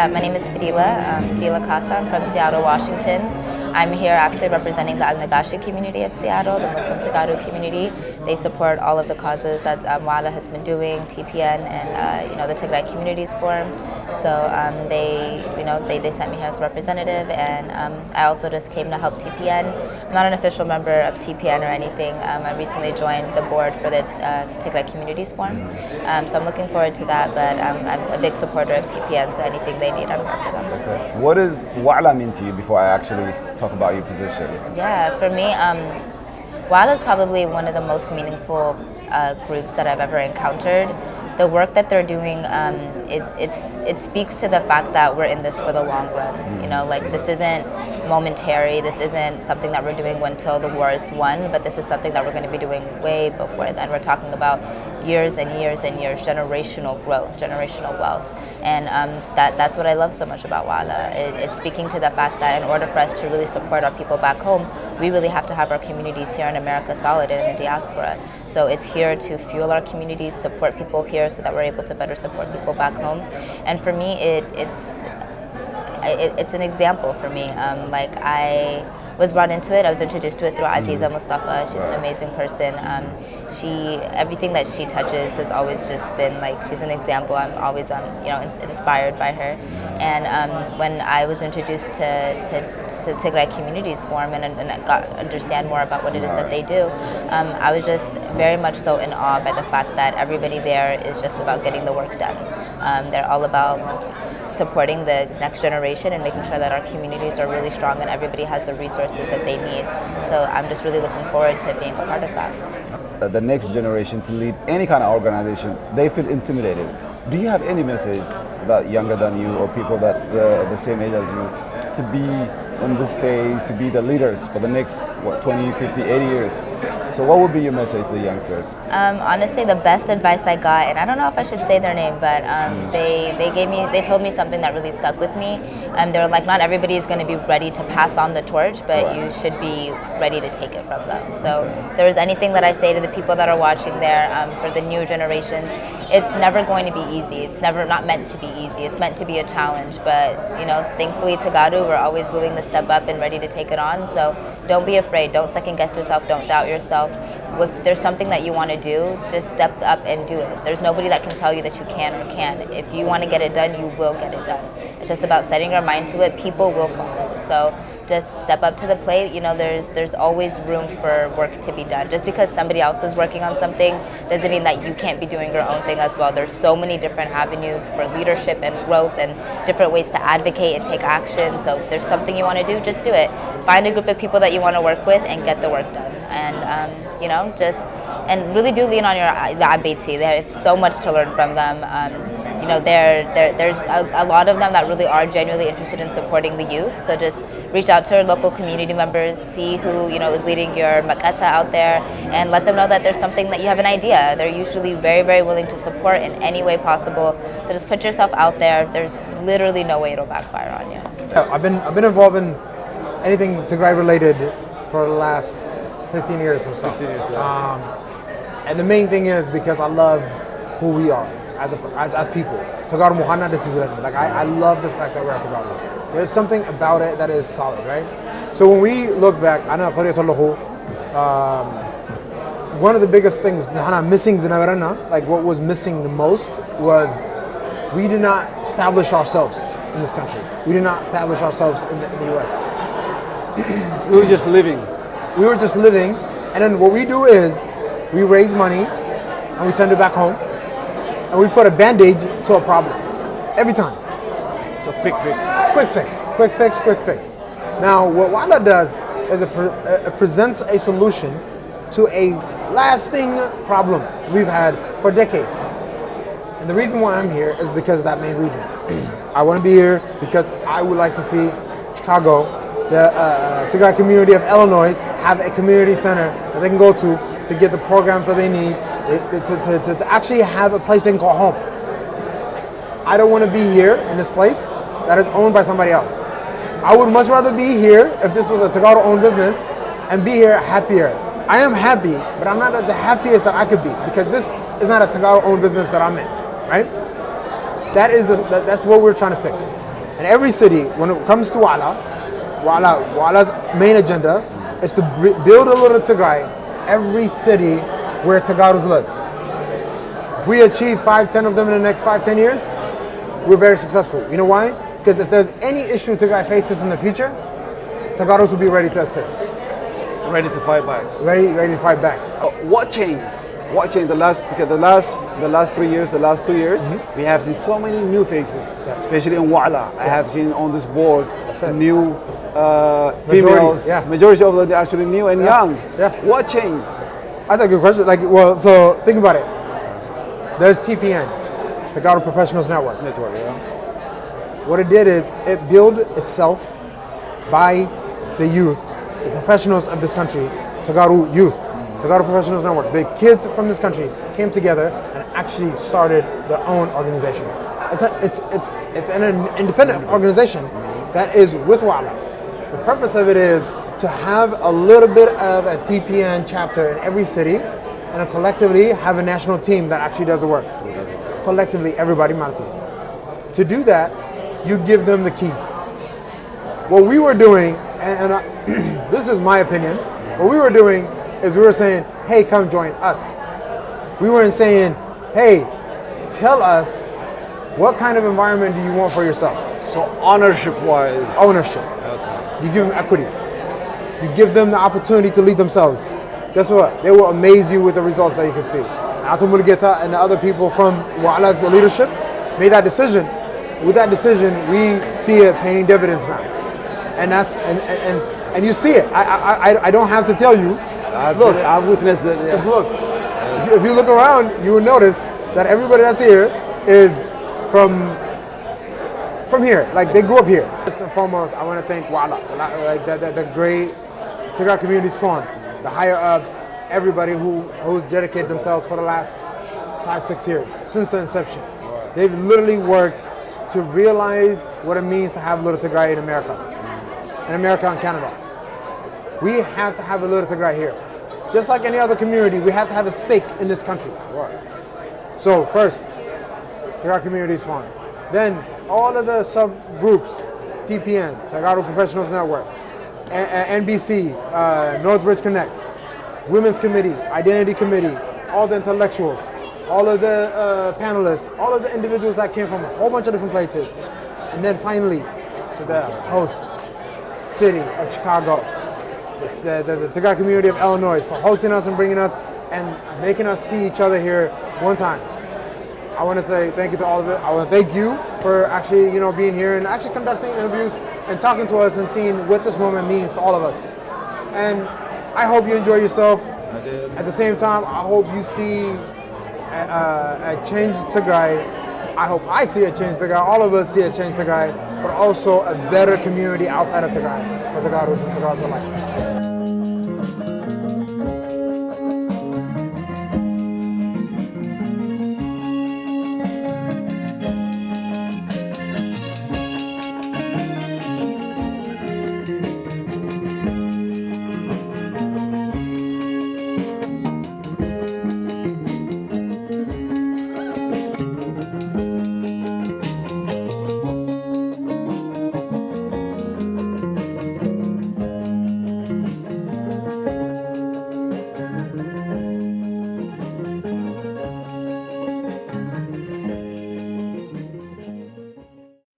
My name is Fadila Casa. I'm from Seattle, Washington. I'm here actually representing the Al-Nagashi community of Seattle, the Muslim TEGARU community. They support all of the causes that WALA has been doing, TPN, and the Tigray Communities Forum. So they sent me here as a representative, and I also just came to help TPN. I'm not an official member of TPN or anything. I recently joined the board for the Tigray Communities Forum, so I'm looking forward to that. But I'm a big supporter of TPN, so anything they need, I'm here for them. Okay. What does WALA mean to you before I actually talk about your position? Yeah, for me, WALA is probably one of the most meaningful groups that I've ever encountered. The work that they're doing, it speaks to the fact that we're in this for the long run. You know, like this isn't momentary. This isn't something that we're doing until the war is won, but this is something that we're going to be doing way before then. We're talking about years and years and years, generational growth, generational wealth. And that's what I love so much about WALA. It's speaking to the fact that in order for us to really support our people back home, we really have to have our communities here in America solid and in the diaspora. So it's here to fuel our communities, support people here so that we're able to better support people back home. And for me, it's an example for me. Like I was brought into it. I was introduced to it through Aziza Mustafa. She's an amazing person. Everything that she touches has always just been like, she's an example. I'm always inspired by her. And when I was introduced to the Tigray Communities Forum and got to understand more about what it is that they do, I was just very much so in awe by the fact that everybody there is just about getting the work done. They're all about supporting the next generation and making sure that our communities are really strong and everybody has the resources that they need. So I'm just really looking forward to being a part of that. The next generation to lead any kind of organization, they feel intimidated. Do you have any message that younger than you or people that the same age as you to be in this stage, to be the leaders for the next 20, 50, 80 years? So what would be your message to the youngsters? Honestly, the best advice I got, and I don't know if I should say their name, but they told me something that really stuck with me. They were like, not everybody is going to be ready to pass on the torch, but you should be ready to take it from them. So if there's anything that I say to the people that are watching there, for the new generations, it's never going to be easy. It's never not meant to be easy. It's meant to be a challenge. But thankfully, TEGARU, we're always willing to step up and ready to take it on. So don't be afraid. Don't second guess yourself. Don't doubt yourself. If there's something that you want to do, just step up and do it. There's nobody that can tell you that you can or can't. If you want to get it done, you will get it done. It's just about setting your mind to it. People will follow. So just step up to the plate. There's always room for work to be done. Just because somebody else is working on something doesn't mean that you can't be doing your own thing as well. There's so many different avenues for leadership and growth and different ways to advocate and take action. So if there's something you want to do, just do it. Find a group of people that you want to work with and get the work done. And really do lean on the Abeti. There's so much to learn from them. There's a lot of them that really are genuinely interested in supporting the youth. So just reach out to your local community members, see who is leading your makata out there, and let them know that there's something that you have an idea. They're usually very, very willing to support in any way possible. So just put yourself out there. There's literally no way it'll backfire on you. I've been involved in anything Tigray related for the last 15 years or so. 15 years, yeah. And the main thing is because I love who we are as people. TEGARU Muhanna, this is it. Like I love the fact that we're at TEGARU. There's something about it that is solid, right? So when we look back, one of the biggest things missing, like what was missing the most was we did not establish ourselves in this country. We did not establish ourselves in the US. We were just living. We were just living, and then what we do is we raise money and we send it back home and we put a band-aid to a problem every time. So quick fix. Quick fix, quick fix, quick fix. Now what WALA does is it presents a solution to a lasting problem we've had for decades. And the reason why I'm here is because of that main reason. I want to be here because I would like to see Chicago, the Tigray community of Illinois, have a community center that they can go to get the programs that they need, to actually have a place they can call home. I don't want to be here in this place that is owned by somebody else. I would much rather be here if this was a TEGARU-owned business and be here happier. I am happy, but I'm not the happiest that I could be because this is not a TEGARU-owned business that I'm in, right? That's what we're trying to fix. And every city, when it comes to Wa'ala's main agenda is to build a little Tigray, every city where Tagarus live. If we achieve 5-10 of them in the next 5-10 years, we're very successful. You know why? Because if there's any issue Tigray faces in the future, Tagarus will be ready to assist. Ready to fight back. Ready to fight back. What changed? What changed because the last 3 years, the last 2 years, we have seen so many new faces, especially in Wa'ala. I have seen on this board new females. Majority of them are actually new and young. What changed? That's a good question. So think about it. There's TPN, TEGARU Professionals Network. What it did is it built itself by the youth, the professionals of this country, TEGARU Youth, TEGARU Professionals Network. The kids from this country came together and actually started their own organization. It's an independent organization that is with Wa'ala. The purpose of it is to have a little bit of a TPN chapter in every city and collectively have a national team that actually does the work. Collectively, everybody matters. To do that, you give them the keys. What we were doing, and this is my opinion, what we were doing is we were saying, hey, come join us. We weren't saying, hey, tell us what kind of environment do you want for yourselves? So ownership-wise? Ownership. Okay. You give them equity. You give them the opportunity to lead themselves. Guess what? They will amaze you with the results that you can see. Ato Mulgeta and the other people from Wa'ala's leadership made that decision. With that decision, we see it paying dividends now. And that's and you see it. I don't have to tell you. Look, I've witnessed it. Just look. If you look around, you will notice that everybody that's here is from here. Like they grew up here. First and foremost, I want to thank Wa'ala, like the great Tigray Communities Fund, the higher ups, everybody who's dedicated themselves for the last 5-6 years since the inception. They've literally worked to realize what it means to have Little Tigray in America and Canada. We have to have a Little Tigray here. Just like any other community, we have to have a stake in this country. So first, Tigray Communities Fund. Then all of the subgroups, TPN, TEGARU Professionals Network, NBC, Northbridge Connect, Women's Committee, Identity Committee, all the intellectuals, all of the panelists, all of the individuals that came from a whole bunch of different places. And then finally, to the host city of Chicago, the Tigray community of Illinois, for hosting us and bringing us and making us see each other here one time. I want to say thank you to all of it. I want to thank you for actually, being here and actually conducting interviews and talking to us and seeing what this moment means to all of us. And I hope you enjoy yourself. I did. At the same time, I hope you see a change Tigray. I hope I see a change Tigray. All of us see a change Tigray, but also a better community outside of Tigray for Tagarus and Tagarus alike.